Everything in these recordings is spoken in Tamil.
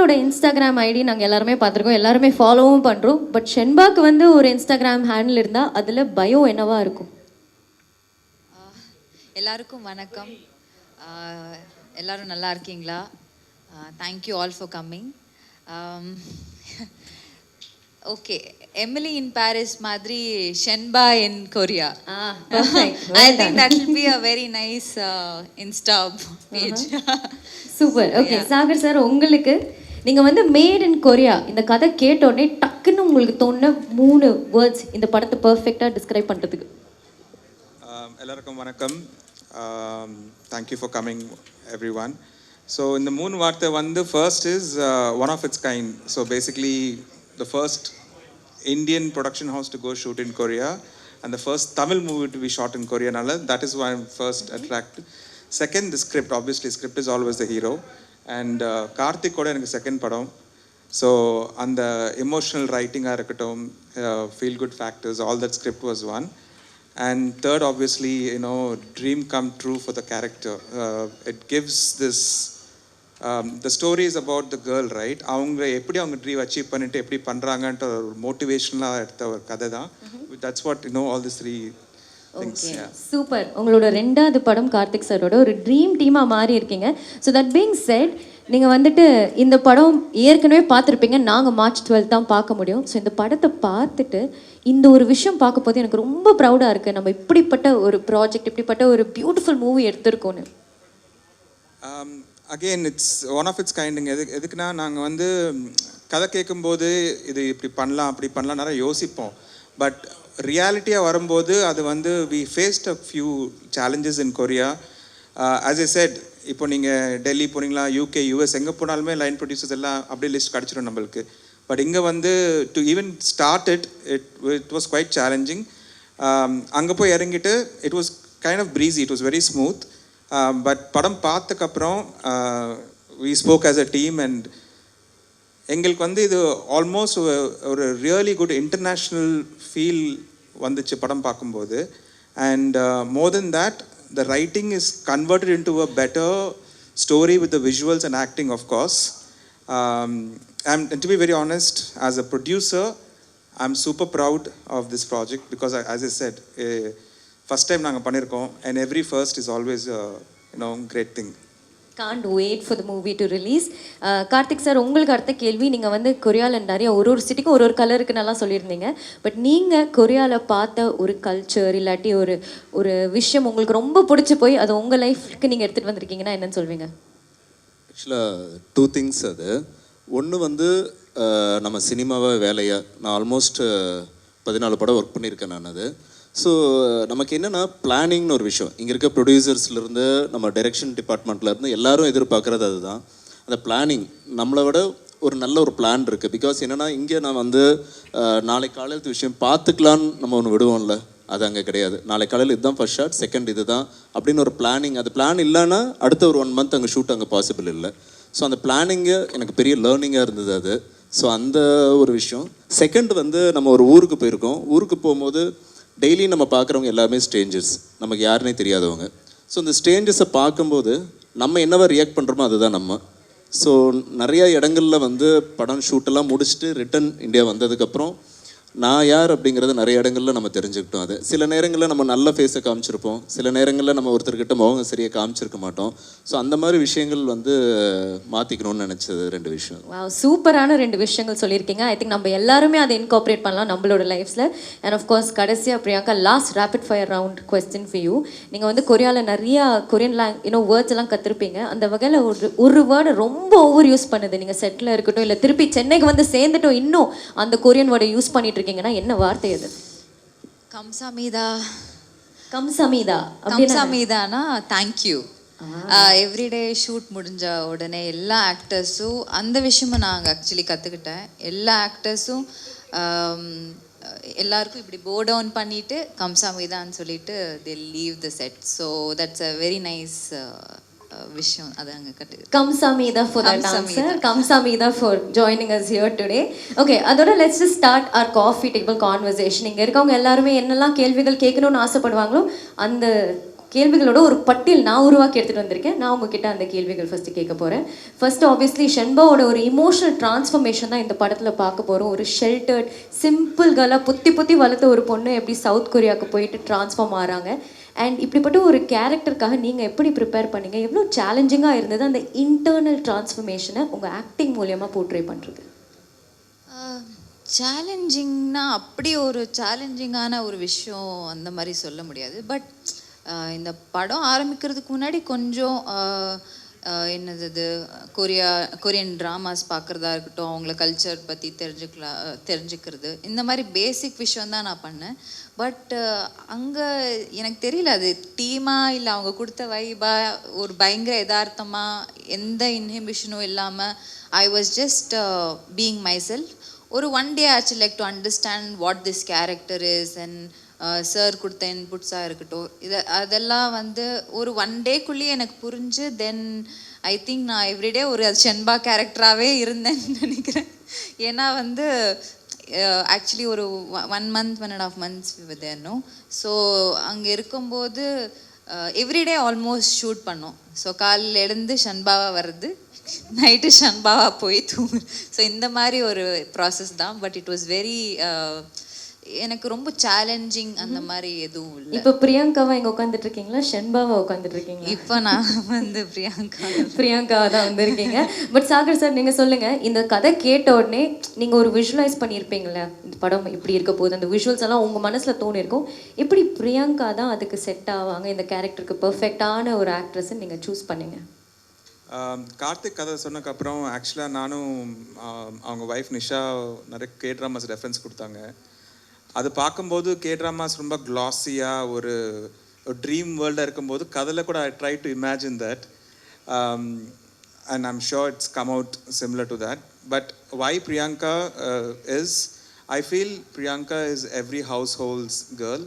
உங்களோட இன்ஸ்டாகிராம் ஐடி நாங்கள் எல்லாருமே பார்த்துருக்கோம், எல்லாருமே ஃபாலோவும் பண்ணுறோம். பட் ஷென்பாக்கு வந்து ஒரு இன்ஸ்டாகிராம் ஹேண்டில் இருந்தால் அதில் பயோ என்னவா இருக்கும்? எல்லாருக்கும் வணக்கம். எல்லாரும் நல்லா இருக்கீங்களா? Thank you all for coming. Okay, Emily in Paris மாதிரி Shenba in Korea. I think that will be a very nice Insta page. Super. Okay Sagar sir, உங்களுக்கு நீங்கள் வந்து மேட் இன் கொரியா இந்த கதை கேட்டோடனே டக்குன்னு உங்களுக்கு தோணுன 3 வேர்ட்ஸ் இந்த படத்தை பர்ஃபெக்டாக டிஸ்கிரைப் பண்ணுறதுக்கு. எல்லாருக்கும் வணக்கம். Thank you for coming everyone. So இந்த 3 வார்த்தை வந்து first is one of its kind. So basically the first Indian production house to go shoot in Korea and the first Tamil movie to be shot in Korea. Nalla, that is why I'm first attracted. Second, the script. Obviously, script is always the hero. And Karthik koda enakku second padam. So, and the emotional writing ah irukattum, feel good factors, all that script was one. And third, obviously, you know, dream come true for the character. It gives this the story is about the girl, right? அவங்க எப்படி அவங்க ட்ரீம் அச்சீவ் பண்ணிட்டு எப்படி பண்ணுறாங்கன்ற ஒரு மோட்டிவேஷனலாக எடுத்த ஒரு கதை தான். That's what you know all this 3 things. Super. உங்களோட 2வது படம் கார்த்திக் சாரோட ஒரு ட்ரீம் டீமாக மாறி இருக்கீங்க. ஸோ தட் பீங் செட், நீங்கள் வந்துட்டு இந்த படம் ஏற்கனவே பார்த்துருப்பீங்க, நாங்கள் மார்ச் 12 தான் பார்க்க முடியும். ஸோ இந்த படத்தை பார்த்துட்டு இந்த ஒரு விஷயம் பார்க்க போது எனக்கு ரொம்ப ப்ரௌடாக இருக்குது, நம்ம இப்படிப்பட்ட ஒரு ப்ராஜெக்ட், இப்படிப்பட்ட ஒரு பியூட்டிஃபுல் மூவி எடுத்திருக்கோன்னு. Again it's one of its கைண்டுங்க. எதுக்குன்னா நாங்கள் வந்து கதை கேட்கும்போது இது இப்படி பண்ணலாம் அப்படி பண்ணலாம் நிறைய யோசிப்போம். பட் ரியாலிட்டியாக வரும்போது அது வந்து we faced a few challenges in Korea. As a said, இப்போ நீங்கள் டெல்லி போனீங்களா, யூகே, யூஎஸ் எங்கே போனாலுமே லைன் ப்ரொடியூசர்ஸ் எல்லாம் அப்படியே லிஸ்ட் கிடச்சிடும் நம்மளுக்கு. பட் இங்கே வந்து to even start it was quite challenging. அங்கே போய் இறங்கிட்டு it was kind of breezy, it was very smooth. But படம் பார்த்ததுக்கப்புறம் we spoke as a team and எங்களுக்கு வந்து இது ஆல்மோஸ்ட் ஒரு ரியலி குட் இன்டர்நேஷ்னல் ஃபீல் வந்துச்சு படம் பார்க்கும்போது. And more then that, the writing is converted into a better story with the visuals and acting of course. And to be very honest, as a producer, I'm super proud of this project because as I said, first time நாங்கள் பண்ணியிருக்கோம் and every first is always great thing. Can't wait for the movie to release. Karthik sir, உங்களுக்கு அடுத்த கேள்வி. நீங்கள் வந்து கொரியாவில் நிறைய ஒரு சிட்டிக்கும் ஒரு கலருக்கு நல்லா சொல்லியிருந்தீங்க. பட் நீங்கள் கொரியாவில் பார்த்த ஒரு கல்ச்சர் இல்லாட்டி ஒரு விஷயம் உங்களுக்கு ரொம்ப பிடிச்சி போய் அது உங்கள் லைஃப்க்கு நீங்கள் எடுத்துகிட்டு வந்திருக்கீங்கன்னா என்னன்னு சொல்வீங்க? ஆக்சுவலாக 2 திங்ஸ். அது ஒன்று வந்து நம்ம சினிமாவை வேலையாக நான் ஆல்மோஸ்ட் 14 படம் ஒர்க் பண்ணியிருக்கேன் நான். அது ஸோ நமக்கு என்னென்னா பிளானிங்னு ஒரு விஷயம். இங்கே இருக்க ப்ரொடியூசர்ஸ்லேருந்து நம்ம டைரெக்ஷன் டிபார்ட்மெண்ட்லேருந்து எல்லாரும் எதிர்பார்க்குறது அதுதான். அந்த பிளானிங் நம்மளை விட ஒரு நல்ல ஒரு பிளான் இருக்குது. பிகாஸ் என்னென்னா இங்கே நான் வந்து நாளைக்கு காலையில் விஷயம் பார்த்துக்கலான்னு நம்ம ஒன்று விடுவோம்ல, அது அங்கே கிடையாது. நாளைக்கு காலையில் இதுதான் ஃபர்ஸ்ட் ஷாட், செகண்ட் இது தான் அப்படின்னு ஒரு பிளானிங். அது பிளான் இல்லைன்னா அடுத்த ஒரு 1 மந்த் அங்கே ஷூட் அங்கே பாசிபிள் இல்லை. ஸோ அந்த பிளானிங்கு எனக்கு பெரிய லேர்னிங்காக இருந்தது அது. ஸோ அந்த ஒரு விஷயம். செகண்ட் வந்து நம்ம ஒரு ஊருக்கு போயிருக்கோம். ஊருக்கு போகும்போது டெய்லி நம்ம பார்க்குறவங்க எல்லாருமே ஸ்ட்ரேஞ்சர்ஸ், நமக்கு யாருன்னே தெரியாதவங்க. ஸோ இந்த ஸ்ட்ரேஞ்சர்ஸை பார்க்கும்போது நம்ம என்னவா ரியாக்ட் பண்ணுறோமோ அதுதான் நம்ம. ஸோ நிறையா இடங்களில் வந்து படம் ஷூட்டெல்லாம் முடிச்சுட்டு ரிட்டன் இந்தியா வந்ததுக்கப்புறம் நான் யார் அப்படிங்கிறது நிறைய இடங்களில் நம்ம தெரிஞ்சுக்கிட்டோம். அது சில நேரங்களில் நம்ம நல்ல ஃபேஸை காமிச்சிருப்போம், சில நேரங்களில் நம்ம ஒருத்தர்கிட்ட முகம் சரியாக காமிச்சிருக்க மாட்டோம். ஸோ அந்த மாதிரி விஷயங்கள் வந்து மாற்றிக்கணும்னு நினச்சது 2 விஷயம். சூப்பரான 2 விஷயங்கள் சொல்லியிருக்கீங்க. ஐ திங்க் நம்ம எல்லாருமே அதை இன்கார்பரேட் பண்ணலாம் நம்மளோட லைஃப்பில். அண்ட் ஆஃப்கோர்ஸ் கடைசியாக Priyanka, last rapid fire round question for you. நீங்கள் வந்து கொரியாவில் நிறையா கொரியன் வேர்ட்ஸ் எல்லாம் கற்றுருப்பீங்க. அந்த வகையில் ஒரு வேர்டை ரொம்ப ஓவர் யூஸ் பண்ணுது, நீங்கள் செட்டில் இருக்கட்டும் இல்லை திருப்பி சென்னைக்கு வந்து சேர்ந்துட்டோம் இன்னும் அந்த கொரியன் வேர்டை யூஸ் பண்ணிட்டு இருக்கீங்கன்னா என்ன வார்த்தை அது? கம்சாமீதா. கம்சாமீதானா தேங்க்யூ. எவ்ரிடே ஷூட் முடிஞ்ச உடனே எல்லா ஆக்டர்ஸும் அந்த விஷயமும் நாங்கள் ஆக்சுவலி கற்றுக்கிட்டேன். எல்லா ஆக்டர்ஸும் எல்லாருக்கும் இப்படி போ டவுன் பண்ணிவிட்டு கம்சாமீதான்னு சொல்லிட்டு they leave the set. So that's a very nice விஷயம். அது அங்கே கட்டு. Kamsamida for that answer. Kamsamida for joining us here today. Okay, அதோட let's just start our coffee table conversation. இங்கே இருக்கவங்க எல்லாருமே என்னெல்லாம் கேள்விகள் கேட்கணும்னு ஆசைப்படுவாங்களோ அந்த கேள்விகளோட ஒரு பட்டியல் நான் உருவாக்கி எடுத்துகிட்டு வந்திருக்கேன். நான் உங்ககிட்ட அந்த கேள்விகள் ஃபஸ்ட்டு கேட்க போகிறேன். ஃபர்ஸ்ட் ஆப்வியஸ்லி ஷென்பாவோட ஒரு இமோஷனல் டிரான்ஸ்ஃபர்மேஷன் தான் இந்த படத்தில் பார்க்க போகிறோம். ஒரு ஷெல்டர்ட் சிம்பிள் கேர்ளாக புத்தி வளர்த்த ஒரு பொண்ணு எப்படி சவுத் கொரியாவுக்கு போயிட்டு டிரான்ஸ்ஃபார்ம் ஆகிறாங்க. அண்ட் இப்படிப்பட்ட ஒரு கேரக்டருக்காக நீங்கள் எப்படி ப்ரிப்பேர் பண்ணீங்க? எவ்வளோ சேலஞ்சிங்காக இருந்தது அந்த இன்டர்னல் டிரான்ஸ்ஃபர்மேஷனை உங்கள் ஆக்டிங் மூலியமாக போர்ட்ரே பண்ணுறது? சேலஞ்சிங்னா அப்படி ஒரு சேலஞ்சிங்கான ஒரு விஷயம் அந்த மாதிரி சொல்ல முடியாது. பட் இந்த படம் ஆரம்பிக்கிறதுக்கு முன்னாடி கொஞ்சம் என்னது இது கொரியன் ட்ராமாஸ் பார்க்குறதா இருக்கட்டும், அவங்கள கல்ச்சர் பற்றி தெரிஞ்சுக்கிறது, இந்த மாதிரி பேசிக் விஷயம் தான் நான் பண்ணேன். பட் அங்கே எனக்கு தெரியல அது டீமாக இல்லை அவங்க கொடுத்த வைபா ஒரு பயங்கர யதார்த்தமாக எந்த இன்ஹிபிஷனும் இல்லாமல் I was just being my self. ஒரு ஒன் டே ஆச்சு like to understand what this character is and sir கொடுத்த இன்புட்ஸாக இருக்கட்டும், அதெல்லாம் வந்து ஒரு ஒன் டேக்குள்ளேயே எனக்கு புரிஞ்சு தென் ஐ திங்க் நான் எவ்ரிடே ஒரு ஷென்பா கேரக்டராகவே இருந்தேன்னு நினைக்கிறேன். ஏன்னா வந்து ஆக்சுவலி ஒரு 1 month 1.5 months தேர்னோ. ஸோ அங்கே இருக்கும்போது எவ்ரிடே ஆல்மோஸ்ட் ஷூட் பண்ணோம். ஸோ காலையில் எழுந்து ஷென்பாவாக வர்றது, நைட்டு ஷென்பாவாக போய் தூங்கு. ஸோ இந்த மாதிரி ஒரு ப்ராசஸ் தான். பட் இட் வாஸ் வெரி எனக்கு ரொம்ப சேலஞ்சிங் அந்த மாதிரி எதுவும் இல்லை. இப்போ பிரியங்காவா இங்கே உட்காந்துட்டு இருக்கீங்களா, ஷென்பாவா உட்காந்துட்டு இருக்கீங்களா? இப்போ நான் வந்து பிரியங்காவா தான் வந்திருக்கீங்க. பட் சாகர் சார் நீங்கள் சொல்லுங்கள், இந்த கதை கேட்ட உடனே நீங்கள் ஒரு விஷுவலைஸ் பண்ணியிருப்பீங்களே இந்த படம் இப்படி இருக்க போகுது, அந்த விஷுவல்ஸ் எல்லாம் உங்கள் மனசில் தோணிருக்கும். எப்படி பிரியங்கா தான் அதுக்கு செட் ஆவாங்க, இந்த கேரக்டருக்கு பர்ஃபெக்டான ஒரு ஆக்ட்ரஸ்ன்னு நீங்கள் சூஸ் பண்ணீங்க? கார்த்திக் கதை சொன்னதுக்கப்புறம் ஆக்சுவலாக நானும் அவங்க ஒய்ஃப் நிஷா நிறைய K-dramas ரெஃபரன்ஸ் கொடுத்தாங்க. அது பார்க்கும்போது K-dramas ரொம்ப க்ளாஸியாக ஒரு ட்ரீம் வேர்ல்டாக இருக்கும்போது கதையில் கூட I try to imagine that and I'm sure it's come out similar to that. But why Priyanka is I feel Priyanka is every household's girl.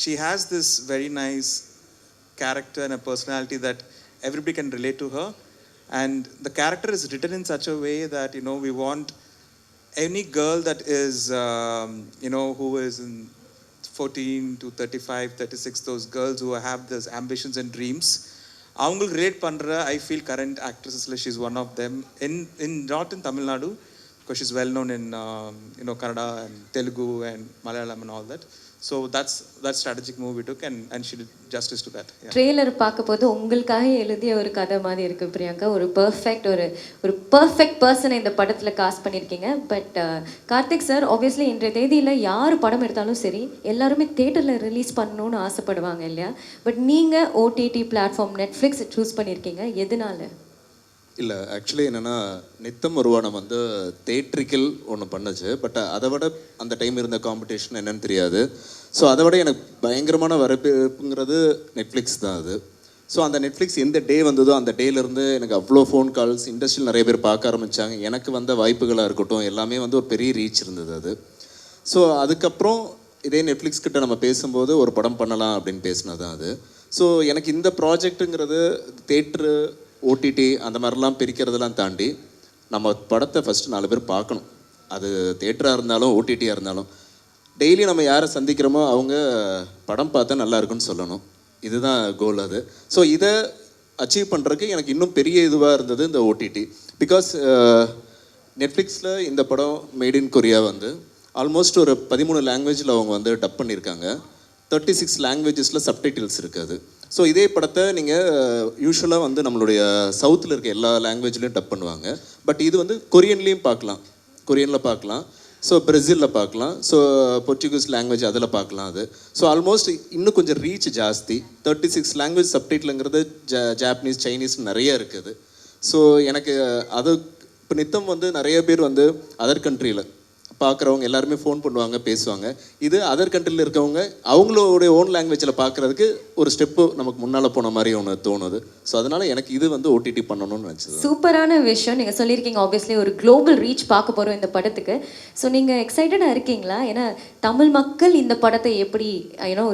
She has this very nice character and a personality that everybody can relate to her, and the character is written in such a way that we want any girl that is who is in 14 to 35 36, those girls who have those ambitions and dreams, avungal relate pandra. I feel current actresses like she's one of them in not in Tamil Nadu because she's well known in Kannada and Telugu and Malayalam and all that. So that's strategic move we took and she did justice to that. Trailer பார்க்க போது உங்களுக்காக எழுதிய ஒரு கதை மாதிரி இருக்கு பிரியங்கா. ஒரு பர்ஃபெக்ட் பர்சனை இந்த படத்தில் காஸ்ட் பண்ணியிருக்கீங்க. பட் கார்த்திக் சார், ஆப்வியஸ்லி இன்றைய தேதியில் யார் படம் எடுத்தாலும் சரி எல்லாருமே தேட்டரில் ரிலீஸ் பண்ணணும்னு ஆசைப்படுவாங்க இல்லையா? பட் நீங்கள் ஓடிடி பிளாட்ஃபார்ம் நெட்ஃப்ளிக்ஸ் சூஸ் பண்ணியிருக்கீங்க, எதனால? இல்லை, ஆக்சுவலி என்னென்னா நித்தம் ஒருவானம் வந்து தேட்ரிக்கல் ஒன்று பண்ணுச்சு. பட் அதை விட அந்த டைம் இருந்த காம்படிஷன் என்னன்னு தெரியாது. ஸோ அதை விட எனக்கு பயங்கரமான வரவேற்புங்கிறது நெட்ஃப்ளிக்ஸ் தான் அது. ஸோ அந்த நெட்ஃப்ளிக்ஸ் எந்த டே வந்ததோ அந்த டேலேருந்து எனக்கு அவ்வளோ ஃபோன் கால்ஸ், இண்டஸ்ட்ரியில் நிறைய பேர் பார்க்க ஆரம்பித்தாங்க. எனக்கு வந்த வாய்ப்புகளாக இருக்கட்டும் எல்லாமே வந்து ஒரு பெரிய ரீச் இருந்தது அது. ஸோ அதுக்கப்புறம் இதே நெட்ஃப்ளிக்ஸ் கிட்ட நம்ம பேசும்போது ஒரு படம் பண்ணலாம் அப்படின்னு பேசினது தான் அது. ஸோ எனக்கு இந்த ப்ராஜெக்ட்டுங்கிறது தேட்ரு ஓடிடி அந்த மாதிரிலாம் பிரிக்கிறதெல்லாம் தாண்டி நம்ம படத்தை ஃபஸ்ட்டு 4 பேர் பார்க்கணும். அது தேட்டராக இருந்தாலும் ஓடிடியாக இருந்தாலும் டெய்லி நம்ம யாரை சந்திக்கிறோமோ அவங்க படம் பார்த்தா நல்லா இருக்குன்னு சொல்லணும். இதுதான் கோல் அது. ஸோ இதை அச்சீவ் பண்ணுறதுக்கு எனக்கு இன்னும் பெரிய இதுவாக இருந்தது இந்த ஓடிடி. பிகாஸ் நெட்ஃப்ளிக்ஸில் இந்த படம் மேட் இன் கொரியா வந்து ஆல்மோஸ்ட் ஒரு 13 லாங்குவேஜில் அவங்க வந்து டப் பண்ணியிருக்காங்க. 36 லாங்குவேஜஸில் சப்டைட்டில்ஸ் இருக்காது. ஸோ இதே படத்தை நீங்கள் யூஸ்வலாக வந்து நம்மளுடைய சவுத்தில் இருக்க எல்லா லாங்குவேஜ்லேயும் டப் பண்ணுவாங்க. பட் இது வந்து கொரியன்லேயும் பார்க்கலாம், கொரியனில் பார்க்கலாம், ஸோ பிரேசிலில் பார்க்கலாம், ஸோ போர்ச்சுகீஸ் லாங்குவேஜ் அதில் பார்க்கலாம் அது. ஸோ ஆல்மோஸ்ட் இன்னும் கொஞ்சம் ரீச் ஜாஸ்தி. 36 லாங்குவேஜ் சப்டைட்டிலுங்கிறது ஜாப்பனீஸ், சைனீஸ் நிறைய இருக்குது. ஸோ எனக்கு அது இப்போ நித்தம் வந்து நிறைய பேர் வந்து அதர் கண்ட்ரியில் பார்க்குறவங்க எல்லாருமே ஃபோன் பண்ணுவாங்க, பேசுவாங்க. இது அதர் கண்ட்ரியில் இருக்கவங்க அவங்களோடைய ஓன் லாங்குவேஜில் பார்க்குறதுக்கு ஒரு ஸ்டெப்பு நமக்கு முன்னால் போன மாதிரி ஒன்று தோணுது. ஸோ அதனால் எனக்கு இது வந்து ஓடிடி பண்ணணும்னு நினச்சது. சூப்பரான விஷயம் நீங்கள் சொல்லியிருக்கீங்க. ஆப்வியஸ்லி ஒரு குளோபல் ரீச் பார்க்க போகிறோம் இந்த படத்துக்கு. ஸோ நீங்கள் எக்ஸைட்டடாக இருக்கீங்களா? ஏன்னா தமிழ் மக்கள் இந்த படத்தை எப்படி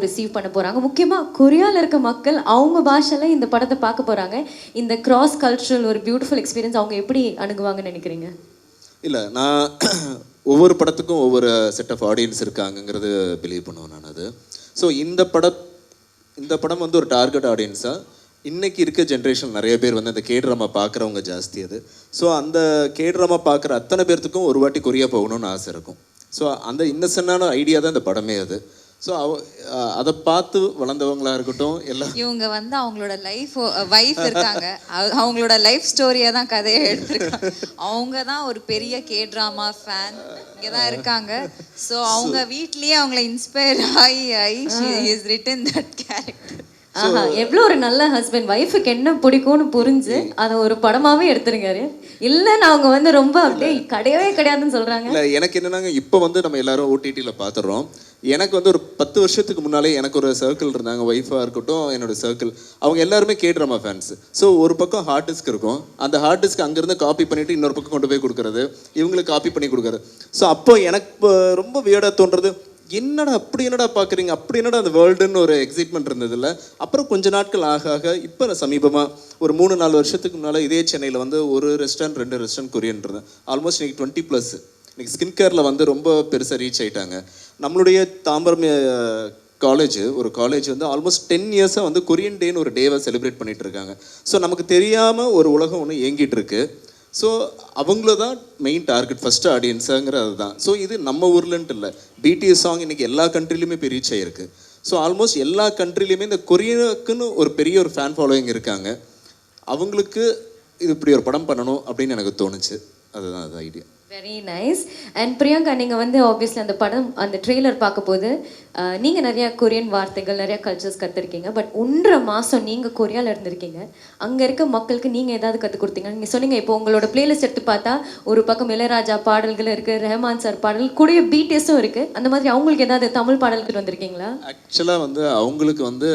ரிசீவ் பண்ண போகிறாங்க, முக்கியமாக கொரியாவில் இருக்க மக்கள் அவங்க பாஷையில் இந்த படத்தை பார்க்க போகிறாங்க. இந்த கிராஸ் கல்ச்சுரல் ஒரு பியூட்டிஃபுல் எக்ஸ்பீரியன்ஸ் அவங்க எப்படி அணுகுவாங்கன்னு நினைக்கிறீங்க? இல்லை, நான் ஒவ்வொரு படத்துக்கும் ஒவ்வொரு செட் ஆஃப் ஆடியன்ஸ் இருக்காங்கங்கிறது பிலீவ் பண்ணுவேன் நான் அது. ஸோ இந்த படம் இந்த படம் வந்து ஒரு டார்கெட் ஆடியன்ஸாக இன்னைக்கு இருக்க ஜென்ரேஷன் நிறைய பேர் வந்து அந்த கேட்ராமா பார்க்குறவங்க ஜாஸ்தி அது. ஸோ அந்த கேட்ராமா பார்க்குற அத்தனை பேர்த்துக்கும் ஒரு வாட்டி கொரியா போகணும்னு ஆசை இருக்கும். ஸோ அந்த இன்னசென்டான ஐடியா தான் இந்த படமே அது. ஸோ அதை பார்த்து வளர்ந்தவங்களா இருக்கட்டும் எல்லாம். இவங்க வந்து அவங்களோட வைஃப் இருக்காங்க, அவங்களோட லைஃப் ஸ்டோரியை தான் கதையை எடுத்திருக்காங்க. அவங்க தான் ஒரு பெரிய K-drama ஃபேன் இங்கே தான் இருக்காங்க. ஸோ அவங்க வீட்லேயே அவங்கள இன்ஸ்பயர் ஆகி she is written that character. ஆஹா, எவ்வளோ ஒரு நல்ல ஹஸ்பண்ட். ஒய்ஃபுக்கு என்ன பிடிக்கும்னு புரிஞ்சு அதை ஒரு படமாவே எடுத்துருக்காரு. இல்லைன்னு அவங்க வந்து ரொம்ப அப்படியே கிடையவே கிடையாதுன்னு சொல்றாங்க. இல்லை, எனக்கு என்னன்னாங்க, இப்போ வந்து நம்ம எல்லாரும் ஓடிடியில் பார்த்துடுறோம். எனக்கு வந்து ஒரு 10 வருஷத்துக்கு முன்னாலே எனக்கு ஒரு சர்க்கிள் இருந்தாங்க, ஒய்ஃபாக இருக்கட்டும் என்னோட சர்க்கிள், அவங்க எல்லாருமே K-drama ஃபேன்ஸ். ஸோ ஒரு பக்கம் ஹார்ட் டிஸ்க் இருக்கும், அந்த ஹார்ட் டிஸ்க் அங்கேருந்து காப்பி பண்ணிவிட்டு இன்னொரு பக்கம் கொண்டு போய் கொடுக்குறது, இவங்களுக்கு காப்பி பண்ணி கொடுக்குறது. ஸோ அப்போ எனக்கு ரொம்ப வியர்டாக தோன்றது, என்னடா அப்படி என்னடா பார்க்குறீங்க, அப்படி என்னடா அந்த வேர்ல்டுன்னு ஒரு எக்ஸைட்மெண்ட் இருந்ததில்ல. அப்புறம் கொஞ்ச நாட்கள் ஆக இப்போ சமீபமாக ஒரு 3-4 வருஷத்துக்கு முன்னால் இதே சென்னையில் வந்து ஒரு ரெஸ்டாரண்ட் 2 ரெஸ்டாரண்ட் கொரியன் இருந்தேன். ஆல்மோஸ்ட் இன்னைக்கு 20+. இன்னைக்கு ஸ்கின் கேரில் வந்து ரொம்ப பெருசாக ரீச் ஆகிட்டாங்க. நம்மளுடைய தாம்பரம் ஒரு காலேஜ் வந்து ஆல்மோஸ்ட் 10 இயர்ஸாக வந்து கொரியன் டேன்னு ஒரு டேவை செலிப்ரேட் பண்ணிட்டு இருக்காங்க. ஸோ நமக்கு தெரியாமல் ஒரு உலகம் ஒன்று இயங்கிட்டு இருக்கு. ஸோ அவங்கள தான் மெயின் டார்கெட், ஃபஸ்ட்டு ஆடியன்ஸுங்கிறது தான். ஸோ இது நம்ம ஊர்லன்ட்டு இல்லை, BTS சாங் இன்றைக்கி எல்லா கண்ட்ரிலையுமே போய் ரீச் ஆகிருக்கு. ஸோ ஆல்மோஸ்ட் எல்லா கண்ட்ரிலையுமே இந்த கொரியனுக்குன்னு ஒரு பெரிய ஒரு ஃபேன் ஃபாலோயிங் இருக்காங்க. அவங்களுக்கு இது இப்படி ஒரு படம் பண்ணணும் அப்படின்னு எனக்கு தோணுச்சு. அதுதான் அது idea. Very nice. And Priyanka, நீங்கள் வந்து ஆப்வியஸ்லி அந்த படம் அந்த ட்ரெய்லர் பார்க்கும்போது நீங்கள் நிறையா கொரியன் வார்த்தைகள் நிறையா கல்ச்சர்ஸ் கற்றுருக்கீங்க. பட் 1.5 மாதம் நீங்கள் கொரியாவில் இருந்திருக்கீங்க. அங்கே இருக்க மக்களுக்கு நீங்கள் ஏதாவது கற்றுக் கொடுத்தீங்க? நீங்கள் சொன்னீங்க இப்போ உங்களோட பிளேலிஸ்ட் எடுத்து பார்த்தா ஒரு பக்கம் இளையராஜா பாடல்கள் இருக்குது, ரெஹமான் சார் பாடல் கூடிய BTSம் இருக்குது. அந்த மாதிரி அவங்களுக்கு ஏதாவது தமிழ் பாடல்கள் வந்திருக்கீங்களா? ஆக்சுவலாக வந்து அவங்களுக்கு வந்து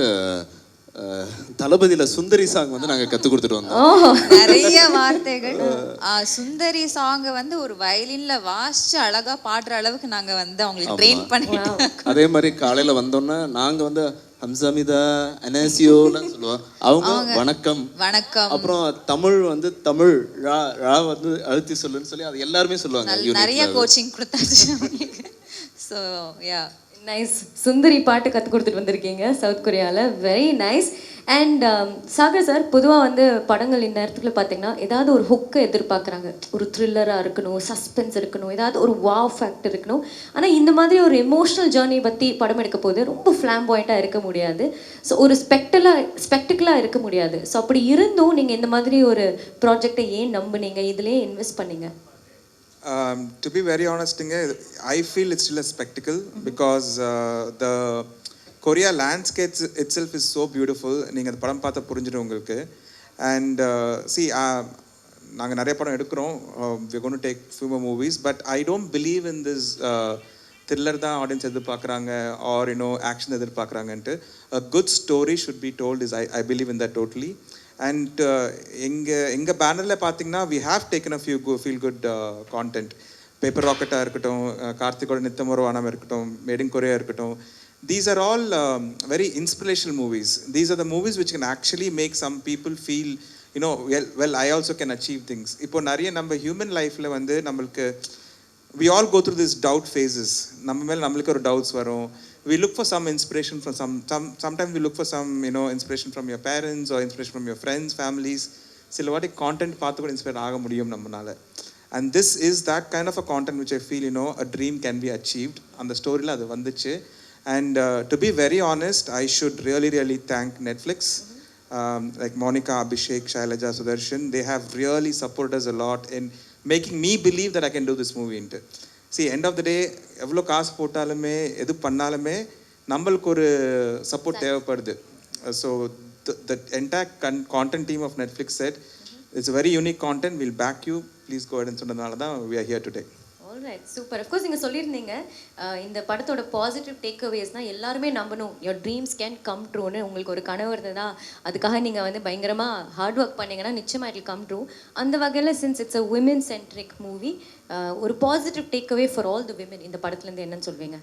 தளபதியில் சுந்தரி சாங் வந்து நாங்கள் கற்றுக் கொடுத்துட்டு வந்தோம். நிறைய வார்த்தைகள். சுந்தரி சாங்கை வந்து ஒரு வயலின்ல வாசிச்சு அழகா பாடுற அளவுக்கு நாங்கள் வந்து அவங்களுக்கு ட்ரெயின் பண்ணிட்டோம். அதே மாதிரி காலையில் வந்தோன்னா நாங்கள் வந்து ஹம்சாமிதா அனாசியோலாம் சொல்லுவோம், அவங்க வணக்கம் வணக்கம். அப்புறம் தமிழ் வந்து தமிழ் ரா வந்து அழுத்தி சொல்லுன்னு சொல்லி அது எல்லாருமே சொல்லுவாங்க. நிறைய கோச்சிங் கொடுத்தாச்சு அவங்களுக்கு. So yeah, nice. சுந்தரி பாட்டு கற்றுக் கொடுத்துட்டு வந்திருக்கீங்க சவுத் கொரியாவில். Very nice. And Sagar sir, பொதுவாக வந்து படங்கள் இந்த இடத்துல பார்த்தீங்கன்னா ஏதாவது ஒரு ஹுக்கை எதிர்பார்க்குறாங்க. ஒரு த்ரில்லராக இருக்கணும், சஸ்பென்ஸ் இருக்கணும், ஏதாவது ஒரு வாவ் ஃபேக்டர் இருக்கணும். ஆனால் இந்த மாதிரி ஒரு எமோஷ்னல் ஜேர்னி பற்றி படம் எடுக்க போது ரொம்ப ஃப்ளாம்பாயிண்ட்டாக இருக்க முடியாது. ஸோ ஒரு ஸ்பெக்டிக்கலாக இருக்க முடியாது. ஸோ அப்படி இருந்தும் நீங்கள் இந்த மாதிரி ஒரு ப்ராஜெக்டை ஏன் நம்புனீங்க, இதிலே இன்வெஸ்ட் பண்ணீங்க? To be very honest, I feel it's still a spectacle because the Korea landscape itself is so beautiful. நீங்கள் அந்த படம் பார்த்தா புரிஞ்சிடும் உங்களுக்கு. And see, நாங்கள் நிறைய படம் எடுக்கிறோம், we're going to take few more movies, but I don't believe in this thriller தான் ஆடியன்ஸ் எதிர்பார்க்குறாங்க or ஆக்ஷன் எதிர்பார்க்குறாங்கன்ட்டு. A good story should be told, I believe in that totally. And எங்கள் பேனரில் பார்த்தீங்கன்னா we have taken a few feel good content. Paper ராக்கெட்டாக இருக்கட்டும், கார்த்திகோட நித்தமொரு வானம் இருக்கட்டும், மேட் இன் கொரியா இருக்கட்டும். These are all very inspirational movies. These are the movies which can actually make some people feel, well, I also can achieve things. இப்போ நிறைய நம்ம ஹியூமன் லைஃப்பில் வந்து நம்மளுக்கு we all go through these doubt phases. நம்ம மேலே நம்மளுக்கு ஒரு டவுட்ஸ் வரும். We look for some inspiration from sometimes we look for some inspiration from your parents or inspiration from your friends, families. சில வாட்டி கான்டென்ட் பார்த்து கூட இன்ஸ்பயர் ஆக முடியும் நம்மளால. And this is that kind of a content which I feel a dream can be achieved. அந்த ஸ்டோரியில் அது வந்துச்சு. And to be very honest, I should really thank Netflix. Like Monica, Abhishek, Shailaja, Sudarshan, they have really supported us a lot in making me believe that I can do this movie. See, end of the day, எவ்வளோ காசு போட்டாலுமே எது பண்ணாலுமே நம்மளுக்கு ஒரு சப்போர்ட் தேவைப்படுது. So the entire content team of Netflix said it's a very unique content, we'll back you, please go ahead and சொன்னதுனால தான் we are here today. Alright, super. Of course நீங்கள் சொல்லியிருந்தீங்க இந்த படத்தோட பாசிட்டிவ் டேக்அவேஸ்னால் எல்லாருமே நம்பணும், யோர் ட்ரீம்ஸ் கேன் கம் ட்ரூன்னு. உங்களுக்கு ஒரு கனவு இருந்ததா, அதுக்காக நீங்கள் வந்து பயங்கரமாக ஹார்ட் ஒர்க் பண்ணிங்கன்னா நிச்சயமாக இட் கம் ட்ரூ. அந்த வகையில் since it's a women centric movie, ஒரு positive takeaway for all the women இந்த படத்துலேருந்து என்னன்னு சொல்வீங்க?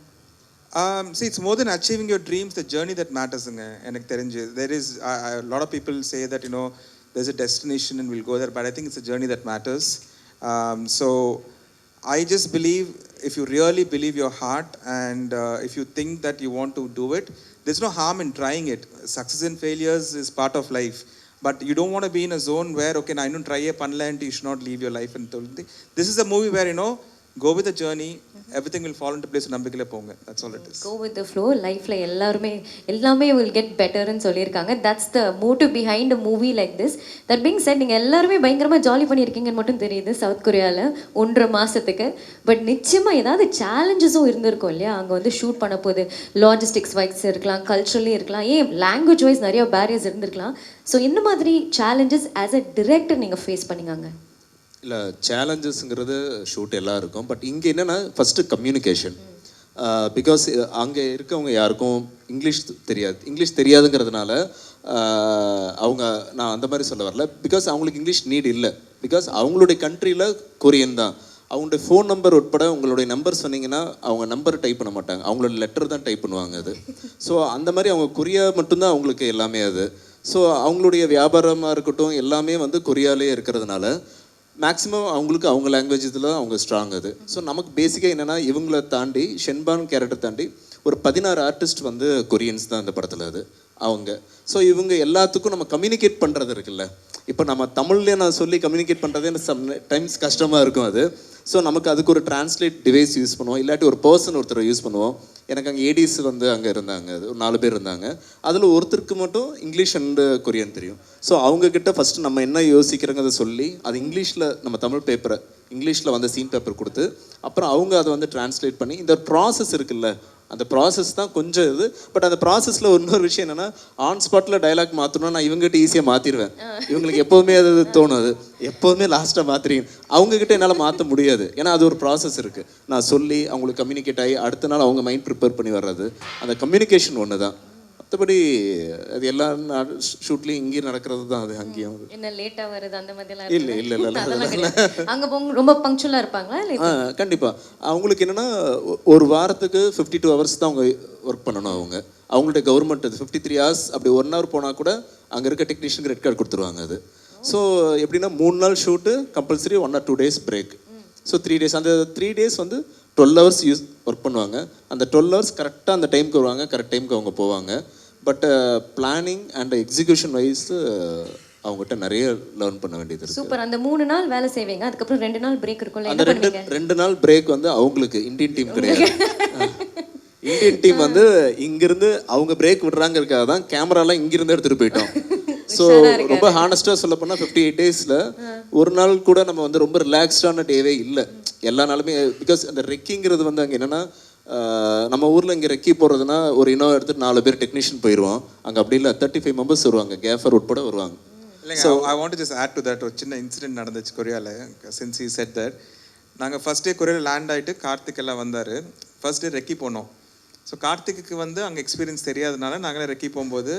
See, it's more than achieving your dreams, the journey that matters. எனக்கு தெரிஞ்சு there is a lot of people say that there's a destination and we'll go there, but I think it's a journey that matters. So I just believe if you really believe your heart and if you think that you want to do it, there's no harm in trying it. Success and failures is part of life. But you don't want to be in a zone where, okay, I don't try a panland, you should not leave your life. And this is a movie where, go with the journey, everything will fall into place. நம்பிக்கையில போங்க. That's all it is. Go with the flow. லைஃப்ல எல்லாமே will get better ன்னு சொல்லியிருக்காங்க. That's the motive behind a movie like this. That being said, நீங்க எல்லாருமே பயங்கரமா ஜாலி பண்ணியிருக்கீங்கன்னு மட்டும் தெரியுது சவுத் கொரியால 1.5 மாசத்துக்கு. பட் நிச்சயமா ஏதாவது சேலஞ்சஸும் இருந்திருக்கும் இல்லையா? அங்கே வந்து ஷூட் பண்ண போது லாஜிஸ்டிக்ஸ் வைஸ் இருக்கலாம், கல்ச்சரலி இருக்கலாம், ஏன் லாங்குவேஜ் வைஸ் நிறைய பேரியர்ஸ் இருந்திருக்கலாம். ஸோ என்ன மாதிரி சேலஞ்சஸ் ஆஸ் அ டிரெக்டர் நீங்கள் ஃபேஸ் பண்ணிங்க? இல்லை, சேலஞ்சஸ்ங்கிறது ஷூட் எல்லாம் இருக்கும். பட் இங்கே என்னென்னா ஃபஸ்ட்டு கம்யூனிகேஷன். பிகாஸ் அங்கே இருக்கவங்க யாருக்கும் இங்கிலீஷ் தெரியாதுங்கிறதுனால நான் அந்த மாதிரி சொல்ல வரல. பிகாஸ் அவங்களுக்கு இங்கிலீஷ் நீட் இல்லை. பிகாஸ் அவங்களுடைய கண்ட்ரியில் கொரியன் தான். அவங்களுடைய ஃபோன் நம்பர் உட்பட உங்களுடைய நம்பர் சொன்னீங்கன்னா அவங்க நம்பர் டைப் பண்ண மாட்டாங்க, அவங்களோட லெட்டர் தான் டைப் பண்ணுவாங்க அது. ஸோ அந்த மாதிரி அவங்க கொரியா மட்டும்தான் அவங்களுக்கு எல்லாமே அது. ஸோ அவங்களுடைய வியாபாரமாக இருக்கட்டும் எல்லாமே வந்து கொரியாலே இருக்கிறதுனால மேக்ஸிமம் அவங்களுக்கு அவங்க லாங்குவேஜ் இதில் அவங்க ஸ்ட்ராங் அது. ஸோ நமக்கு பேசிக்காக என்னென்னா இவங்களை தாண்டி ஷென்பான் கேரக்டர் தாண்டி ஒரு 16 ஆர்டிஸ்ட் வந்து கொரியன்ஸ் தான் இந்த படத்தில் அது அவங்க. ஸோ இவங்க எல்லாத்துக்கும் நம்ம கம்யூனிகேட் பண்ணுறது இருக்குல்ல, இப்போ நம்ம தமிழ்லேயே நான் சொல்லி கம்யூனிகேட் பண்ணுறதே எனக்கு சம் டைம்ஸ் கஷ்டமாக இருக்கும் அது. ஸோ நமக்கு அதுக்கு ஒரு டிரான்ஸ்லேட் டிவைஸ் யூஸ் பண்ணுவோம், இல்லாட்டி ஒரு பர்சன் ஒருத்தரை யூஸ் பண்ணுவோம். எனக்கு அங்கே ஏடிஸ் வந்து அங்கே இருந்தாங்க, அது ஒரு 4 பேர் இருந்தாங்க. அதில் ஒருத்தருக்கு மட்டும் இங்கிலீஷ் அண்டு கொரியன் தெரியும். ஸோ அவங்கக்கிட்ட ஃபஸ்ட்டு நம்ம என்ன யோசிக்கிறோங்கிறத சொல்லி அது இங்கிலீஷில் நம்ம தமிழ் பேப்பரை இங்கிலீஷில் வந்து சீன் பேப்பர் கொடுத்து அப்புறம் அவங்க அதை வந்து டிரான்ஸ்லேட் பண்ணி இந்த ப்ராசஸ் இருக்குல்ல, அந்த ப்ராசஸ் தான் கொஞ்சம் இது. பட் அந்த ப்ராசஸில் இன்னொரு விஷயம் என்னென்னா ஆன் ஸ்பாட்டில் டைலாக் மாற்றணும்னா நான் இவங்ககிட்ட ஈஸியாக மாற்றிடுவேன். இவங்களுக்கு எப்போவுமே அது தோணும், அது எப்போவுமே லாஸ்ட்டாக மாற்றிடுங்க. அவங்கக்கிட்ட என்னால் மாற்ற முடியாது, ஏன்னா அது ஒரு ப்ராசஸ் இருக்குது. நான் சொல்லி அவங்களுக்கு கம்யூனிகேட் ஆகி அடுத்த நாள் அவங்க மைண்ட் ப்ரிப்பேர் பண்ணி வர்றது, அந்த கம்யூனிகேஷன் ஒன்று தான். மற்றபடி அது எல்லா ஷூட்லேயும் இங்கேயும் நடக்கிறது தான். அது அங்கேயும் என்ன லேட்டாக வருது அந்த மாதிரிலாம் இல்லை இல்லை இல்லை அங்கே ரொம்ப பங்க்சுவலாக இருப்பாங்களா? இல்லை, கண்டிப்பாக. அவங்களுக்கு என்னென்னா ஒரு வாரத்துக்கு 52 ஹவர்ஸ் தான் அவங்க ஒர்க் பண்ணணும். அவங்களுடைய கவர்மெண்ட் அது 53 ஹவர்ஸ். அப்படி 1 ஹவர் போனால் கூட அங்கே இருக்க டெக்னீஷியனுக்கு ரெட் கார்டு கொடுத்துருவாங்க அது. ஸோ எப்படின்னா 3 நாள் shoot compulsory 1 or 2 days break. So 3 days, அந்த 3 days வந்து 12 ஹவர்ஸ் ஒர்க் பண்ணுவாங்க. அந்த 12 ஹவர்ஸ் கரெக்டாக அந்த டைமுக்கு வருவாங்க, கரெக்ட் டைமுக்கு அவங்க போவாங்க. But planning and execution wise அவங்ககிட்ட நிறைய லேர்ன் பண்ண வேண்டியது இருக்குது. சூப்பர். அந்த 3 நாள் வேலை செய்வீங்க, அதுக்கப்புறம் 2 நாள் பிரேக் இருக்கும்ல, அந்த 2 நாள் பிரேக் வந்து அவங்களுக்கு இந்தியன் டீம் கிடையாது. இந்தியன் டீம் வந்து இங்கிருந்து அவங்க பிரேக் விடுறாங்கிறதுக்காக தான் கேமராலாம் இங்கிருந்து எடுத்துகிட்டு போயிட்டோம். ஸோ ரொம்ப ஹானஸ்ட்டாக சொல்ல போனால் 58 டேஸில் ஒரு நாள் கூட நம்ம வந்து ரொம்ப ரிலாக்ஸ்டான டேவே இல்லை. எல்லா நாளுமே பிகாஸ் அந்த ரெக்கிங்கிறது வந்து அங்கே என்னென்னா நம்ம ஊரில் இங்கே ரெக்கி போடுறதுனா ஒரு இனோவா எடுத்துட்டு 4 பேர் டெக்னீஷியன் போயிடுவோம். அங்கே அப்படி இல்லை, 35 மெம்பர்ஸ் வருவாங்க, கேஃபர் உட்பட வருவாங்க. இல்லைங்க, I want to just add to that. ஒரு சின்ன இன்சிடென்ட் நடந்துச்சு கொரியாவில். சின்ஸ் யூ செட் தட், நாங்கள் ஃபர்ஸ்ட் டே கொரியாவில் லேண்ட் ஆகிட்டு கார்த்திக் எல்லாம் வந்தார். ஃபர்ஸ்ட் டே ரெக்கி போனோம். ஸோ கார்த்திக்கு வந்து அங்கே எக்ஸ்பீரியன்ஸ் தெரியாதனால நாங்களே ரெக்கி போகும்போது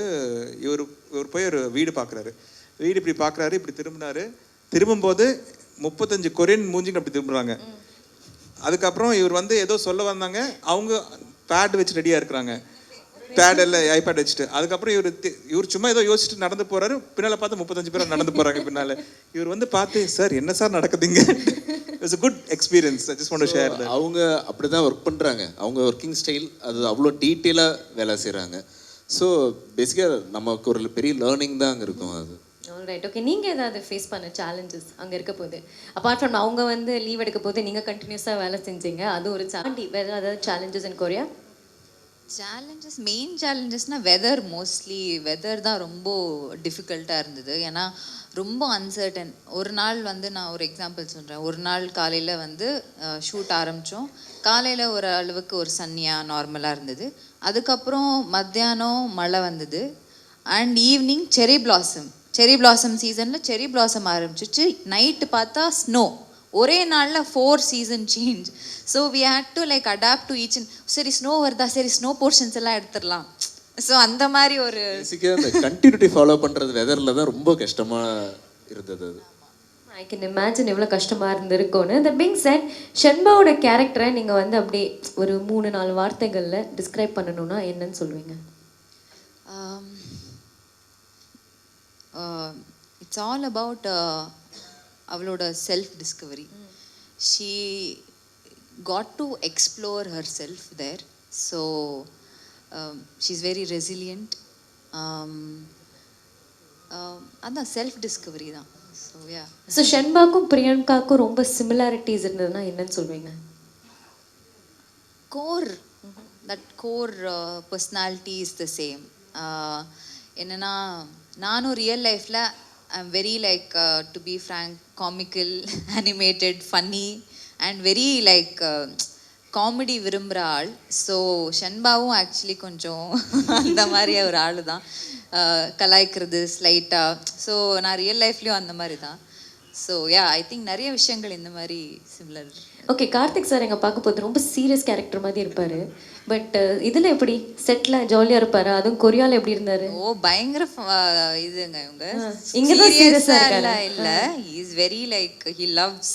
இவர் போய் ஒரு வீடு பார்க்குறாரு. வீடு இப்படி பார்க்குறாரு, இப்படி திரும்பும்போது 35 கொரியன் மூஞ்சிங்க அப்படி திரும்புகிறாங்க. அதுக்கப்புறம் இவர் வந்து ஏதோ சொல்ல வந்தாங்க, அவங்க பேட் வச்சு ரெடியாக இருக்கிறாங்க, பேட் எல்லாம் ஐபேட் வச்சுட்டு. அதுக்கப்புறம் இவர் சும்மா ஏதோ யோசிச்சுட்டு நடந்து போகிறாரு. பின்னால் பார்த்து 35 பேர் நடந்து போகிறாங்க பின்னால். இவர் வந்து பார்த்து, சார் என்ன சார் நடக்குதுங்க? It's a good experience. I just want to share that. அவங்க அப்படி தான் ஒர்க் பண்ணுறாங்க. அவங்க ஒர்க்கிங் ஸ்டைல் அது அவ்வளோ டீட்டெயிலாக வேலை செய்கிறாங்க. ஸோ பேசிக்காக நமக்கு ஒரு பெரிய லேர்னிங் தான் அங்கே இருக்கும் அது. Right, okay. நீங்கள் ஏதாவது ஃபேஸ் பண்ண சேலஞ்சஸ் அங்கே இருக்க போது, அப்பார்ட் ஃப்ரம் அவங்க வந்து லீவ் எடுக்க போது நீங்கள் கண்டினியூஸாக வேலை செஞ்சீங்க, அது ஒரு சாண்டி வேறு ஏதாவது challenges in Korea? Challenges, main சேலஞ்சஸ்னால் வெதர் தான் ரொம்ப டிஃபிகல்ட்டாக இருந்தது. ஏன்னா ரொம்ப அன்சர்டன். ஒரு நாள் வந்து நான் ஒரு எக்ஸாம்பிள் சொல்கிறேன். ஒரு நாள் காலையில் வந்து ஷூட் ஆரம்பித்தோம். காலையில் ஒரு அளவுக்கு ஒரு சன்னியாக நார்மலாக இருந்தது. அதுக்கப்புறம் மத்தியானம் மழை வந்தது. அண்ட் ஈவினிங் செரி பிளாசம் சீசனில் செரி பிளாசம் ஆரம்பிச்சிச்சு. நைட்டு பார்த்தா ஸ்னோ. ஒரே நாளில் 4 season change. So we had to like adapt to each. சரி ஸ்னோ வருதா, சரி ஸ்னோ போர்ஷன்ஸ் எல்லாம் எடுத்துடலாம். ஸோ அந்த மாதிரி ஒரு பேசிக்காக அந்த கண்டினியூட்டி ஃபாலோ பண்ணுறது வெதரில் தான் ரொம்ப கஷ்டமாக இருந்தது அது. ஐ கேன் இமேஜின் எவ்வளோ கஷ்டமாக இருந்திருக்கும்னு. தட் பீங் செட், ஷென்பாவோட கேரக்டரை நீங்கள் வந்து அப்படியே ஒரு 3-4 வார்த்தைகளில் டிஸ்கிரைப் பண்ணணும்னா என்னன்னு சொல்லுவீங்க? இட்ஸ் ஆல் அபவுட் அவளோட self discovery. She got to explore her self there. So she's very resilient. அதான் செல்ஃப் டிஸ்கவரி தான். So yeah. ஸோ ஷென்பாக்கும் பிரியங்காக்கும் ரொம்ப சிமிலாரிட்டிஸ் இருந்ததுன்னா என்னன்னு சொல்வீங்க? core that core personality is the same. என்னன்னா நானும் ரியல் லைஃப்பில் I'm very like to be frank comical animated funny and very like comedy விரும்புகிற ஆள். ஸோ ஷென்பாவும் ஆக்சுவலி கொஞ்சம் அந்த மாதிரி ஒரு ஆள் தான், கலாய்க்கிறது ஸ்லைட்டாக. ஸோ நான் ரியல் லைஃப்லேயும் அந்த மாதிரி தான். ஸோ யா, ஐ திங்க் நிறைய விஷயங்கள் இந்த மாதிரி சிமிலர். ஓகே, கார்த்திக் சார் எங்க பார்க்க போது ரொம்ப சீரியஸ் கேரக்டர் மாதிரி இருப்பாரு. பட் இதுல எப்படி செட்ல ஜாலியா இருப்பாரு? அதுவும் கொரியால எப்படி இருந்தாரு? ஓ பயங்கர இதுங்க இவங்க. இங்க தான் சீரியஸா இல்ல இல்ல, he is very like he loves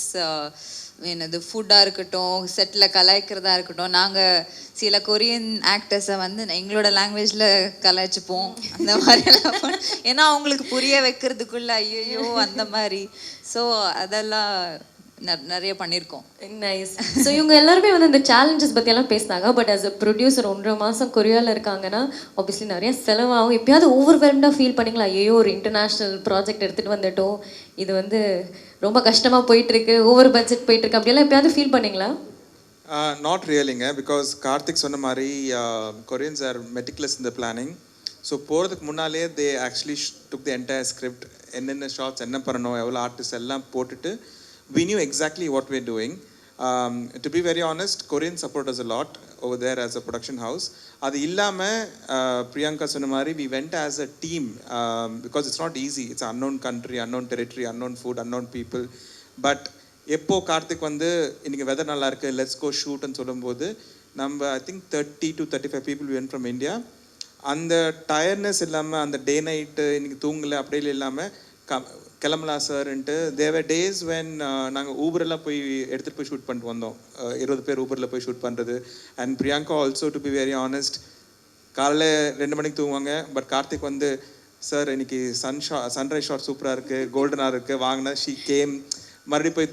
என்னது ஃபுட்டாக இருக்கட்டும், செட்டில் கலாய்க்கிறதா இருக்கட்டும். நாங்கள் சில கொரியன் ஆக்டர்ஸை வந்து எங்களோட லாங்குவேஜில் கலாய்ச்சிப்போம் அந்த மாதிரியெல்லாம். ஏன்னா அவங்களுக்கு புரிய வைக்கிறதுக்குள்ள ஐயோ அந்த மாதிரி. ஸோ அதெல்லாம் நிறைய பண்ணியிருக்கோம். நைஸ். ஸோ இவங்க எல்லாருமே வந்து இந்த சேலஞ்சஸ் பற்றியெல்லாம் பேசினாங்க. பட் ஆஸ் அ ப்ரொடியூசர் 1.5 மாதம் கொரியாவில் இருக்காங்கன்னா ஆப்வியஸ்லி நிறைய செலவாகும். எப்பயாவது ஓவர்வெல்ம்டாக ஃபீல் பண்ணிங்களா? ஐயோ ஒரு இன்டர்நேஷ்னல் ப்ராஜெக்ட் எடுத்துகிட்டு வந்துட்டோம், இது வந்து ரொம்ப கஷ்டமாக போயிட்டுருக்கு, ஓவர் பட்ஜெட் போயிட்டுருக்கு, அப்படியெல்லாம் எப்பயாவது ஃபீல் பண்ணிங்களா? நாட் ரியலிங்க, பிகாஸ் கார்த்திக் சொன்ன மாதிரி Koreans are meticulous in the planning. So போகிறதுக்கு முன்னாலே they actually took the entire script, என்னென்ன ஷார்ட்ஸ் என்ன பண்ணணும், எவ்வளோ ஆர்டிஸ்ட் எல்லாம் போட்டுட்டு we knew exactly what we're doing. To be very honest, Korean support us a lot over there as a production house. அது இல்லாமல் பிரியங்கா சொன்ன மாதிரி we went as a team because it's not easy. It's an unknown country, unknown territory, unknown food, unknown people. But எப்போ கார்த்திக் வந்து இன்னைக்கு வெதர் நல்லா இருக்கு, லெட்ஸ் கோ ஷூட்னு சொல்லும்போது நம்ம I think 30 to 35 people went from India. அந்த டயர்னஸ் இல்லாமல், அந்த டே நைட்டு இன்னைக்கு தூங்கலை அப்படியே இல்லாமல் கிளம்பலாம் சார்ன்ட்டு. தேவர் டேஸ் வென் நாங்கள் ஊபரெல்லாம் போய் எடுத்துகிட்டு போய் ஷூட் பண்ணிட்டு வந்தோம். 20 பேர் ஊபரில் போய் ஷூட் பண்ணுறது. And Priyanka also to be very honest, காலையில் 2 மணிக்கு தூங்குவாங்க. பட் கார்த்திக் வந்து சார் இன்னைக்கு சன்ரைஸ் ஷாட் சூப்பராக இருக்குது, கோல்டனாக இருக்குது, வாங்கினா ஷீ கேம். மறுபடியும் போய்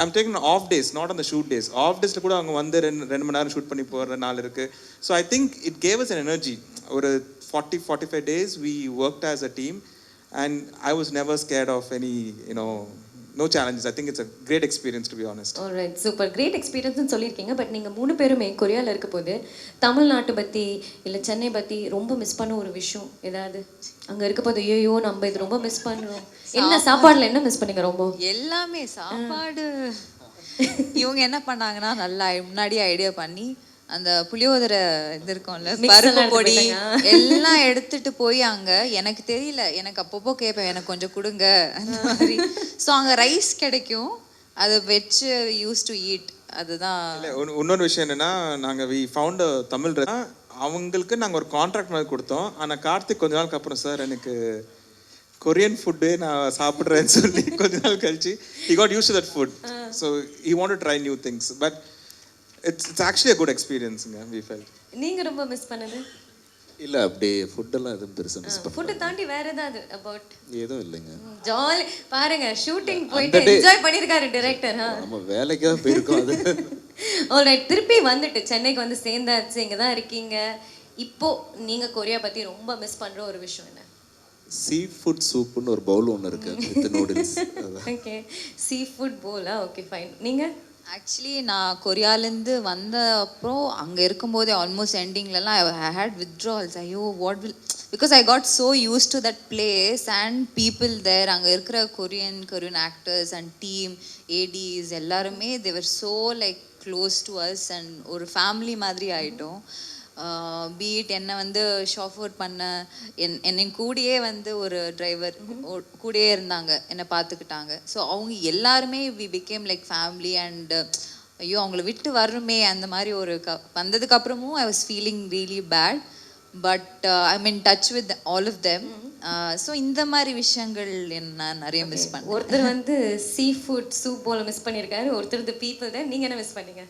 I'm taking off days, not on the shoot days. Off டேஸில் கூட அவங்க வந்து 2 மணி நேரம் ஷூட் பண்ணி போகிற நாள் இருக்குது. So I think it gave us an energy. ஒரு 40-45 days we worked as a team. And I was never scared of any, no challenges. I think it's a great experience, to be honest. All right, super great experience னு சொல்லியிருக்கீங்க. பட் நீங்கள் 3 பேருமே கொரியாவில் இருக்க போது தமிழ்நாட்டை பற்றி இல்லை சென்னை பற்றி ரொம்ப மிஸ் பண்ண ஒரு விஷயம் ஏதாவது அங்கே இருக்க போது? ஐயோ நம்ம இது ரொம்ப மிஸ் பண்ணுறோம். என்ன சாப்பாடில் என்ன மிஸ் பண்ணீங்க ரொம்ப? எல்லாமே சாப்பாடு. இவங்க என்ன பண்ணாங்கன்னா நல்லா முன்னாடியே ஐடியா பண்ணி அந்த புளியோதரை இது இருக்கும்ல, பருப்பு பொடி எல்லாம் எடுத்துட்டு போய் அங்கே, எனக்கு தெரியல, எனக்கு அப்பப்போ கேட்பேன் எனக்கு கொஞ்சம் கொடுங்க அந்த மாதிரி. ஸோ அங்கே ரைஸ் கிடைக்கும், அதை வச்சு யூஸ் டு ஈட். அதுதான். இன்னொரு விஷயம் என்னன்னா, நாங்கள் வி ஃபவுண்ட் தமிழ் அவங்களுக்கு நாங்கள் ஒரு கான்ட்ராக்ட் மாதிரி கொடுத்தோம். ஆனால் கார்த்திக் கொஞ்ச நாளுக்கு அப்புறம் சார் எனக்கு கொரியன் ஃபுட்டு நான் சாப்பிட்றேன்னு சொல்லி கொஞ்ச நாள் கழிச்சு he got used to that food. So he wanted to try new things. But it's actually a good experience, we felt. நீங்க ரொம்ப மிஸ் பண்ணது? இல்ல அப்படியே ஃபுட்டெல்லாம் எதுவும் பெருசாக மிஸ் பண்ண. ஃபுட்டை தாண்டி வேற ஏதாவது அபவுட்? எதுவும் இல்லைங்க. ஜாலி பாருங்க, ஷூட்டிங் போயிட்டு என்ஜாய் பண்ணியிருக்காரு டைரக்டர். நம்ம வேலைக்காக போயிருக்கோம் அது. ஆல்ரைட், திருப்பி வந்துட்டு சென்னைக்கு வந்து சேர்ந்தாச்சு, இங்கே தான் இருக்கீங்க. இப்போ நீங்க கொரியா பத்தி ரொம்ப மிஸ் பண்ற ஒரு விஷயம் என்ன? சீ ஃபுட் சூப்புன்னு ஒரு பவுல் ஒன்று இருக்கு with noodles. Okay, sea food பவுலா? Okay fine. நீங்க? ஆக்சுவலி நான் கொரியாலேருந்து வந்த அப்புறம் அங்கே இருக்கும்போதே ஆல்மோஸ்ட் எண்டிங்லலாம் ஐ ஹேட் வித்ட்ரால்ஸ். ஐயோ what will, because I got so use to that place and people there. அங்கே இருக்கிற Korean actors and team ATEEZ எல்லாருமே they were so like close to us and ஒரு ஃபேமிலி மாதிரி ஆகிட்டோம். பீட் என்னை வந்து ஷாஃபோர்ட் பண்ண என்னை கூடயே வந்து ஒரு டிரைவர் கூடயே இருந்தாங்க, என்னை பார்த்துக்கிட்டாங்க. ஸோ அவங்க எல்லாருமே we became like family. And ஐயோ அவங்கள விட்டு வரணுமே அந்த மாதிரி ஒரு வந்ததுக்கப்புறமும் I was feeling really bad. But I mean touch with all of them. So இந்த மாதிரி விஷயங்கள் என்ன நிறைய மிஸ் பண்ணேன். ஒருத்தர் வந்து சீ ஃபுட் சூப் போல மிஸ் பண்ணியிருக்காரு, ஒருத்தர் தி பீப்புள் தான். நீங்கள் என்ன மிஸ் பண்ணீங்க?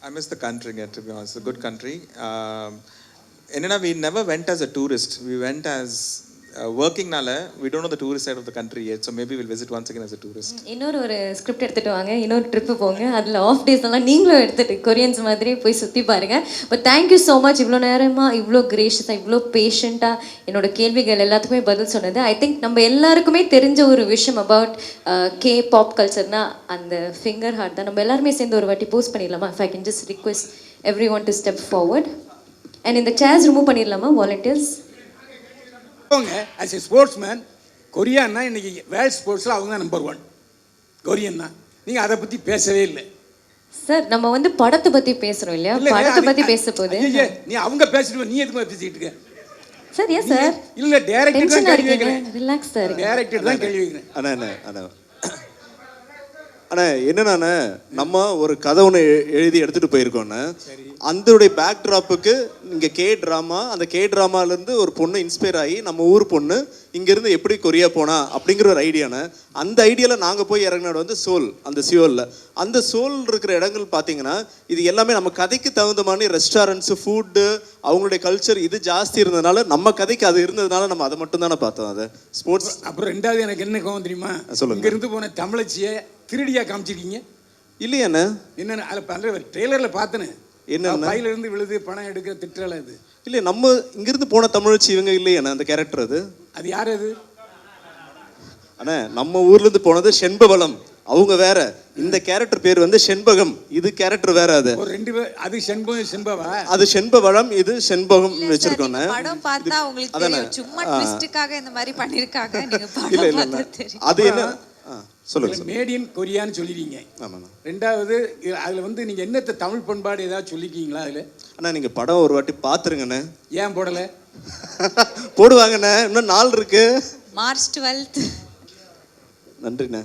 I miss the country, to be honest. It's a good country. We never went as a tourist. We went as workingனால we don't know the tourist side of the country yet, so maybe we'll visit once again as a tourist. இன்னொரு ஸ்கிரிப்ட் எடுத்துகிட்டு வாங்க, இன்னொரு ட்ரிப்பு போங்க, அதில் ஆஃப் டேஸ் எல்லாம் நீங்களும் எடுத்துகிட்டு கொரியன்ஸ் மாதிரி போய் சுற்றி பாருங்கள். பட் தேங்க்யூ ஸோ மச், இவ்வளோ நேரமாக இவ்வளோ கிரேஷியஸாக இவ்வளோ பேஷண்ட்டாக என்னோட கேள்விகள் எல்லாத்துக்குமே பதில் சொன்னது. ஐ திங்க் நம்ம எல்லாருக்குமே தெரிஞ்ச ஒரு விஷயம் அபவுட் கே பாப் கல்ச்சர்னா அந்த ஃபிங்கர் ஹார்ட் தான். நம்ம எல்லாருமே சேர்ந்து ஒரு வாட்டி போஸ்ட் பண்ணிடலாமா? If I can just request every one to step forward and இந்த சேர்ஸ் ரிமூவ் பண்ணிடலாமா volunteers? As a sportsman, கொரியான்னா இன்னைக்கு வேர்ல்ட் ஸ்போர்ட்ஸில் அவங்க தான் நம்பர் 1. கொரியன் தான். நீங்கள் அதை பற்றி பேசவே இல்லை. சார் நம்ம வந்து படத்தை பற்றி பேசுகிறோம் இல்லையா? படத்தை பற்றி பேச போது நீ அவங்க பேசிட்டு நீ எதுக்கு பேசிக்கிட்டு இருக்க? சார் ஏன் சார் இல்லை, டேரக்டர் தான் கேள்வி வைக்கிறேன். ரிலாக்ஸ் சார், டேரக்டர் தான் கேள்வி வைக்கிறேன். அண்ணா என்னன்னா, நம்ம ஒரு கதை ஒன்று எழுதி எடுத்துகிட்டு போயிருக்கோண்ணே. அதோடைய பேக் ட்ராப்புக்கு இங்கே கே ட்ராமா, அந்த கே ட்ராமாலேருந்து ஒரு பொண்ணு இன்ஸ்பயர் ஆகி நம்ம ஊர் பொண்ணு இங்கேருந்து எப்படி கொரியா போனா அப்படிங்கிற ஒரு ஐடியாண்ணே. அந்த ஐடியாவில் நாங்கள் போய் இறங்கினது வந்து சோல், அந்த சியோலில். அந்த சோல் இருக்கிற இடங்கள் பார்த்தீங்கன்னா இது எல்லாமே நம்ம கதைக்கு தகுந்த மாதிரி ரெஸ்டாரண்ட்ஸு, ஃபுட்டு, அவங்களுடைய கல்ச்சர் இது ஜாஸ்தி இருந்ததுனால நம்ம கதைக்கு அது இருந்ததுனால நம்ம அதை மட்டும் தானே பார்த்தோம். அதை ஸ்போர்ட்ஸ். அப்புறம் ரெண்டாவது எனக்கு என்ன கோவம் தெரியுமா? சொல்லுங்க. இங்கேருந்து போன தமிழச்சியை திருடியாக காமிச்சிருக்கீங்க. இல்லையாண்ணே, என்னென்ன அதில் பண்ணுற ட்ரெய்லரில் பார்த்தேன்னு என்ன பையில இருந்து விழுது பணம் எடுக்கிற திட்டல அது. இல்லை, நம்ம இங்கிருந்து போன தமிழச்சி இவங்க இல்லையாண்ணே அந்த கேரக்டர். அது யார் அது? அண்ணா நம்ம ஊர்லேருந்து போனது செண்பவளம், அவங்க வேற. இந்த கேரக்டர் பேர் வந்து செண்பகம், இது கேரக்டர் வேற. அது ஒரு 2 பேர். அது செண்பவா? அது செண்பவளம், இது செண்பகம் வச்சிருக்கோம். படம் பார்த்தா உங்களுக்கு தெரியும், சும்மா ட்விஸ்டுக்காக இந்த மாதிரி பண்ணிருக்காங்க. நீங்க இல்ல படம் இல்ல பார்த்தா தெரியும். அது என்ன சொல்லுங்க. மேட் இன் கொரியான்னு சொல்லிடுறீங்க. ஆமாண்ணா. ரெண்டாவது அதில் வந்து நீங்கள் என்னத்தை தமிழ் பண்பாடு ஏதாவது சொல்லிக்கிங்களா அதில்? அண்ணா நீங்கள் படம் ஒரு வாட்டி பார்த்துருங்கண்ணே. ஏன் போடலை? போடுவாங்கண்ணே, இன்னும் நாள் இருக்கு. மார்ச் 12. நன்றிண்ணே.